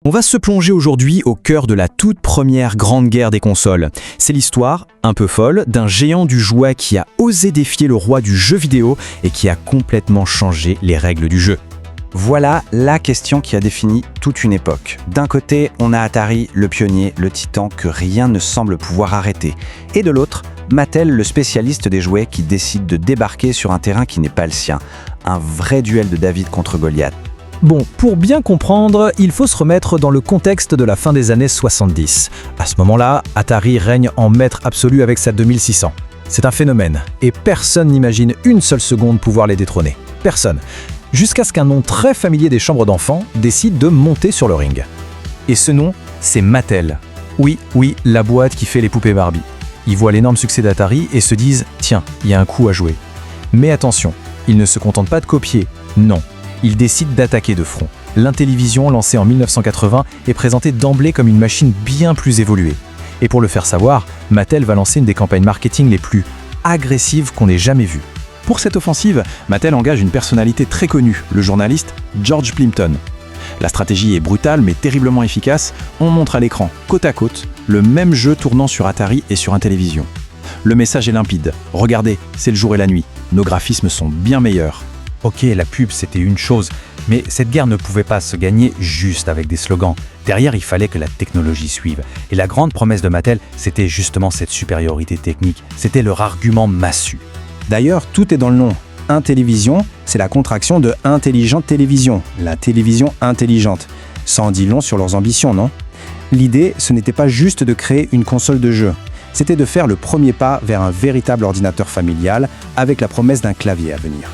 On va se plonger aujourd'hui au cœur de la toute première grande guerre des consoles. C'est l'histoire, un peu folle, d'un géant du jouet qui a osé défier le roi du jeu vidéo et qui a complètement changé les règles du jeu. Voilà la question qui a défini toute une époque. D'un côté, on a Atari, le pionnier, le titan que rien ne semble pouvoir arrêter. Et de l'autre, Mattel, le spécialiste des jouets qui décide de débarquer sur un terrain qui n'est pas le sien. Un vrai duel de David contre Goliath. Bon, pour bien comprendre, il faut se remettre dans le contexte de la fin des années 70. À ce moment-là, Atari règne en maître absolu avec sa 2600. C'est un phénomène, et personne n'imagine une seule seconde pouvoir les détrôner. Personne. Jusqu'à ce qu'un nom très familier des chambres d'enfants décide de monter sur le ring. Et ce nom, c'est Mattel. Oui, la boîte qui fait les poupées Barbie. Ils voient l'énorme succès d'Atari et se disent « Tiens, il y a un coup à jouer ». Mais attention, ils ne se contentent pas de copier, non. Ils décident d'attaquer de front. L'Intellivision, lancée en 1980, est présentée d'emblée comme une machine bien plus évoluée. Et pour le faire savoir, Mattel va lancer une des campagnes marketing les plus agressives qu'on ait jamais vues. Pour cette offensive, Mattel engage une personnalité très connue, le journaliste George Plimpton. La stratégie est brutale mais terriblement efficace. On montre à l'écran, côte à côte, le même jeu tournant sur Atari et sur Intellivision. Le message est limpide. Regardez, c'est le jour et la nuit. Nos graphismes sont bien meilleurs. Ok, la pub c'était une chose, mais cette guerre ne pouvait pas se gagner juste avec des slogans. Derrière, il fallait que la technologie suive. Et la grande promesse de Mattel, c'était justement cette supériorité technique. C'était leur argument massu. D'ailleurs, tout est dans le nom. Intellivision, c'est la contraction de Intelligente Télévision, la télévision intelligente. Ça en dit long sur leurs ambitions, non? L'idée, ce n'était pas juste de créer une console de jeu. C'était de faire le premier pas vers un véritable ordinateur familial avec la promesse d'un clavier à venir.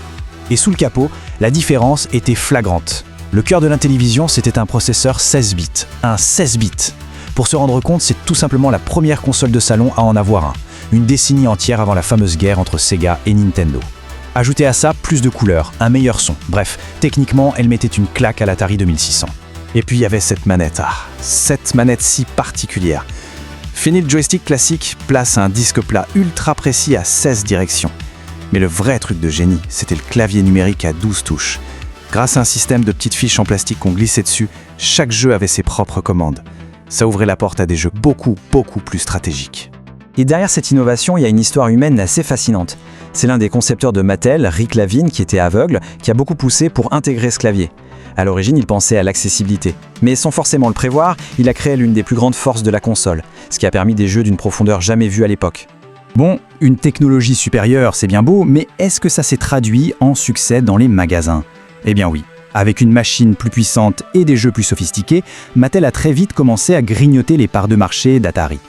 Et sous le capot, la différence était flagrante. Le cœur de l'Intellivision, c'était un processeur 16 bits. Un 16 bits. Pour se rendre compte, c'est tout simplement la première console de salon à en avoir un. Une décennie entière avant la fameuse guerre entre Sega et Nintendo. Ajoutez à ça plus de couleurs, un meilleur son. Bref, techniquement, elle mettait une claque à l'Atari 2600. Et puis il y avait cette manette. Cette manette si particulière. Fini le joystick classique, place à un disque plat ultra précis à 16 directions. Mais le vrai truc de génie, c'était le clavier numérique à 12 touches. Grâce à un système de petites fiches en plastique qu'on glissait dessus, chaque jeu avait ses propres commandes. Ça ouvrait la porte à des jeux beaucoup plus stratégiques. Et derrière cette innovation, il y a une histoire humaine assez fascinante. C'est l'un des concepteurs de Mattel, Rick Lavin, qui était aveugle, qui a beaucoup poussé pour intégrer ce clavier. À l'origine, il pensait à l'accessibilité. Mais sans forcément le prévoir, il a créé l'une des plus grandes forces de la console, ce qui a permis des jeux d'une profondeur jamais vue à l'époque. Bon, une technologie supérieure, c'est bien beau, mais est-ce que ça s'est traduit en succès dans les magasins? Eh bien oui. Avec une machine plus puissante et des jeux plus sophistiqués, Mattel a très vite commencé à grignoter les parts de marché d'Atari.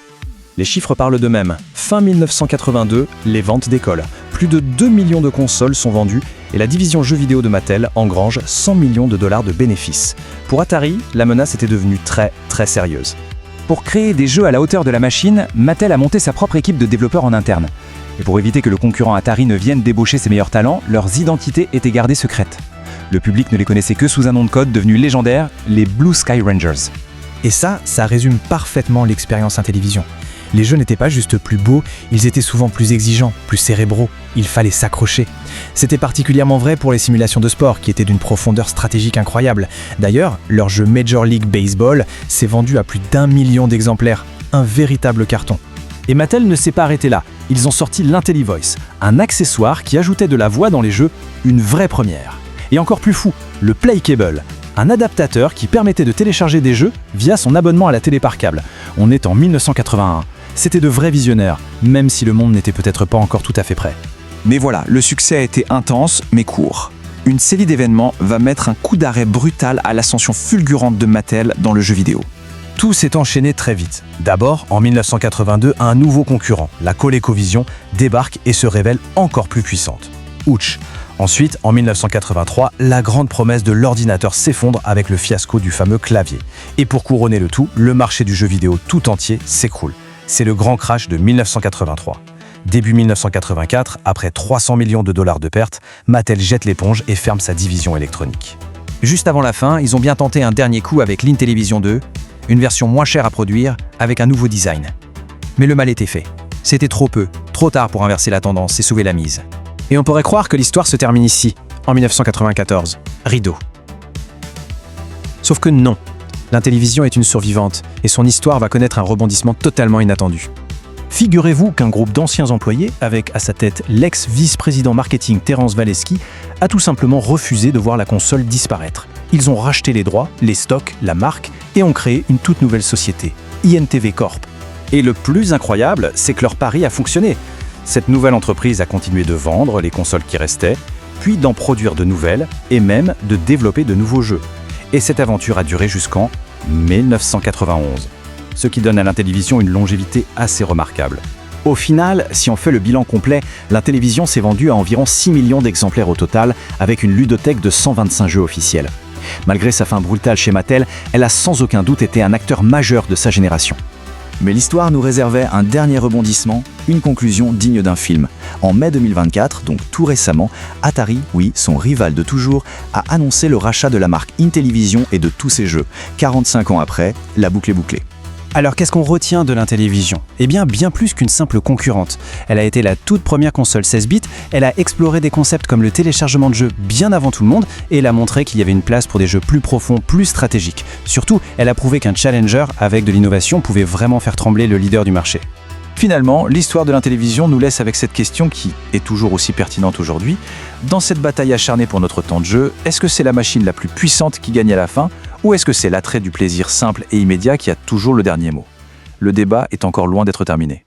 Les chiffres parlent d'eux-mêmes. Fin 1982, les ventes décollent. Plus de 2 millions de consoles sont vendues et la division jeux vidéo de Mattel engrange 100 millions de dollars de bénéfices. Pour Atari, la menace était devenue très sérieuse. Pour créer des jeux à la hauteur de la machine, Mattel a monté sa propre équipe de développeurs en interne. Et pour éviter que le concurrent Atari ne vienne débaucher ses meilleurs talents, leurs identités étaient gardées secrètes. Le public ne les connaissait que sous un nom de code devenu légendaire, les Blue Sky Rangers. Et ça résume parfaitement l'expérience Intellivision. Les jeux n'étaient pas juste plus beaux, ils étaient souvent plus exigeants, plus cérébraux. Il fallait s'accrocher. C'était particulièrement vrai pour les simulations de sport, qui étaient d'une profondeur stratégique incroyable. D'ailleurs, leur jeu Major League Baseball s'est vendu à plus d'1 million d'exemplaires. Un véritable carton. Et Mattel ne s'est pas arrêté là. Ils ont sorti l'IntelliVoice, un accessoire qui ajoutait de la voix dans les jeux, une vraie première. Et encore plus fou, le Play Cable, un adaptateur qui permettait de télécharger des jeux via son abonnement à la télé par câble. On est en 1981. C'était de vrais visionnaires, même si le monde n'était peut-être pas encore tout à fait prêt. Mais voilà, le succès a été intense, mais court. Une série d'événements va mettre un coup d'arrêt brutal à l'ascension fulgurante de Mattel dans le jeu vidéo. Tout s'est enchaîné très vite. D'abord, en 1982, un nouveau concurrent, la ColecoVision, débarque et se révèle encore plus puissante. Ouch! Ensuite, en 1983, la grande promesse de l'ordinateur s'effondre avec le fiasco du fameux clavier. Et pour couronner le tout, le marché du jeu vidéo tout entier s'écroule. C'est le grand crash de 1983. Début 1984, après 300 millions de dollars de pertes, Mattel jette l'éponge et ferme sa division électronique. Juste avant la fin, ils ont bien tenté un dernier coup avec l'Intellivision 2, une version moins chère à produire, avec un nouveau design. Mais le mal était fait. C'était trop peu, trop tard pour inverser la tendance et sauver la mise. Et on pourrait croire que l'histoire se termine ici, en 1994. Rideau. Sauf que non. L'intellivision est une survivante, et son histoire va connaître un rebondissement totalement inattendu. Figurez-vous qu'un groupe d'anciens employés, avec à sa tête l'ex-vice-président marketing Terence Walesky, a tout simplement refusé de voir la console disparaître. Ils ont racheté les droits, les stocks, la marque et ont créé une toute nouvelle société, INTV Corp. Et le plus incroyable, c'est que leur pari a fonctionné. Cette nouvelle entreprise a continué de vendre les consoles qui restaient, puis d'en produire de nouvelles et même de développer de nouveaux jeux. Et cette aventure a duré jusqu'en 1991. Ce qui donne à l'Intellivision une longévité assez remarquable. Au final, si on fait le bilan complet, l'Intellivision s'est vendue à environ 6 millions d'exemplaires au total, avec une ludothèque de 125 jeux officiels. Malgré sa fin brutale chez Mattel, elle a sans aucun doute été un acteur majeur de sa génération. Mais l'histoire nous réservait un dernier rebondissement, une conclusion digne d'un film. En mai 2024, donc tout récemment, Atari, oui, son rival de toujours, a annoncé le rachat de la marque Intellivision et de tous ses jeux. 45 ans après, la boucle est bouclée. Alors qu'est-ce qu'on retient de l'Intellivision ? Eh bien plus qu'une simple concurrente. Elle a été la toute première console 16 bits, elle a exploré des concepts comme le téléchargement de jeux bien avant tout le monde et elle a montré qu'il y avait une place pour des jeux plus profonds, plus stratégiques. Surtout, elle a prouvé qu'un challenger avec de l'innovation pouvait vraiment faire trembler le leader du marché. Finalement, l'histoire de l'Intellivision nous laisse avec cette question qui est toujours aussi pertinente aujourd'hui. Dans cette bataille acharnée pour notre temps de jeu, est-ce que c'est la machine la plus puissante qui gagne à la fin, ou est-ce que c'est l'attrait du plaisir simple et immédiat qui a toujours le dernier mot ? Le débat est encore loin d'être terminé.